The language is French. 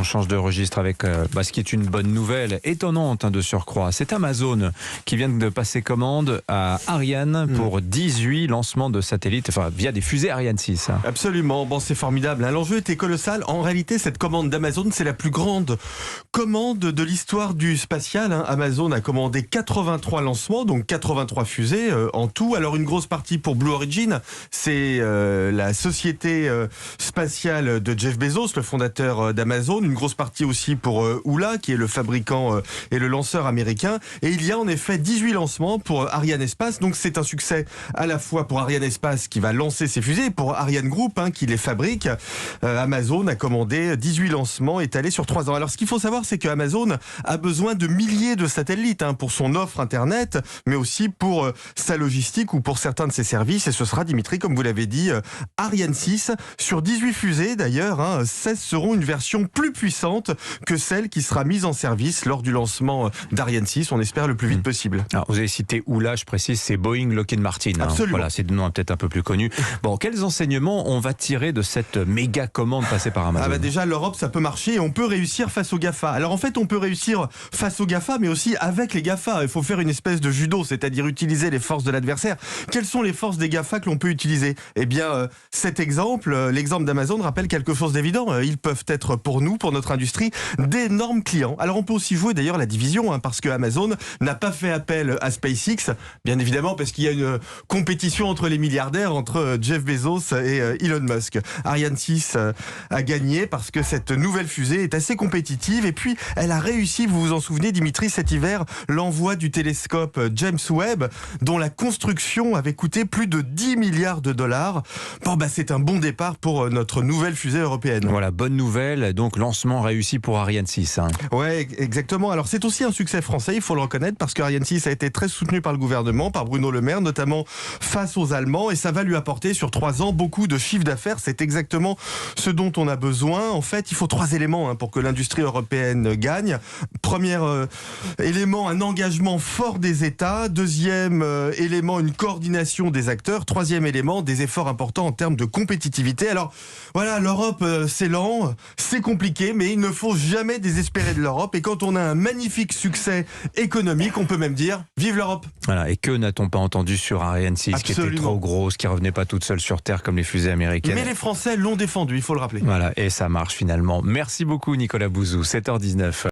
change de registre avec ce qui est une bonne nouvelle, étonnante de surcroît. C'est Amazon qui vient de passer commande à Ariane pour 18 lancements de satellites, via des fusées Ariane 6. Absolument, c'est formidable. L'enjeu était colossal. En réalité, cette commande d'Amazon, c'est la plus grande commande de l'histoire du spatial. Amazon a commandé 83 lancements, donc 83 fusées en tout. Alors une grosse partie pour Blue Origin, c'est la société spatiale de Jeff Bezos, le fondateur d'Amazon. Une grosse partie aussi pour Ula, qui est le fabricant et le lanceur américain. Et il y a en effet 18 lancements pour Ariane Espace. Donc c'est un succès à la fois pour Ariane Espace qui va lancer ses fusées, et pour Ariane Group qui les fabrique. Amazon a commandé 18 lancements étalés sur 3 ans. Alors ce qu'il faut savoir, c'est que Amazon a besoin de milliers de satellites pour son offre Internet, mais aussi pour sa logistique ou pour certains de ses services. Et ce sera, Dimitri, comme vous l'avez dit, Ariane 6. Sur 18 fusées, d'ailleurs, 16 seront une version plus puissante que celle qui sera mise en service lors du lancement d'Ariane 6. On espère le plus vite possible. Alors, vous avez cité Oula, je précise, c'est Boeing Lockheed Martin. Absolument. Voilà, c'est le nom peut-être un peu plus connu. Bon, quels enseignements on va tirer de cette méga commande passée par Amazon? Déjà, l'Europe, ça peut marcher et on peut réussir face aux GAFA. Alors en fait, on peut réussir face aux GAFA, mais aussi avec les GAFA. Il faut faire une espèce de judo, c'est-à-dire utiliser les forces de l'adversaire. Quelles sont les forces des GAFA que l'on peut utiliser? Cet exemple, l'exemple d'Amazon, rappelle quelque chose d'évident. Ils peuvent être pour nous, pour notre industrie, d'énormes clients. Alors on peut aussi jouer d'ailleurs la division, parce que Amazon n'a pas fait appel à SpaceX, bien évidemment, parce qu'il y a une compétition entre les milliardaires, entre Jeff Bezos et Elon Musk. Ariane 6 a gagné parce que cette nouvelle fusée est assez compétitive, et puis elle a réussi, vous vous en souvenez, Dimitri, cet hiver, l'envoi du télescope James Webb, dont la construction avait coûté plus de 10 milliards de dollars. C'est un bon départ pour notre nouvelle fusée européenne. Voilà, bonne nouvelle, donc lancement réussi pour Ariane 6. Ouais, exactement. Alors c'est aussi un succès français, il faut le reconnaître, parce qu'Ariane 6 a été très soutenu par le gouvernement, par Bruno Le Maire, notamment face aux Allemands, et ça va lui apporter sur 3 ans beaucoup de chiffre d'affaires. C'est exactement ce dont on a besoin. En fait, il faut 3 éléments pour que l'industrie européenne gagne. Premier élément, un engagement fort des États. Deuxième élément, une coordination des acteurs. Troisième élément, des efforts importants en termes de compétitivité. Alors voilà, l'Europe, c'est lent, c'est compliqué, mais il ne faut jamais désespérer de l'Europe. Et quand on a un magnifique succès économique, on peut même dire vive l'Europe. Voilà, et que n'a-t-on pas entendu sur Ariane 6, qui était trop grosse, qui revenait pas toute seule sur Terre comme les fusées américaines. Mais les Français l'ont défendu, il faut le rappeler. Voilà, et ça marche finalement. Merci beaucoup Nicolas Bouzou, 7h19.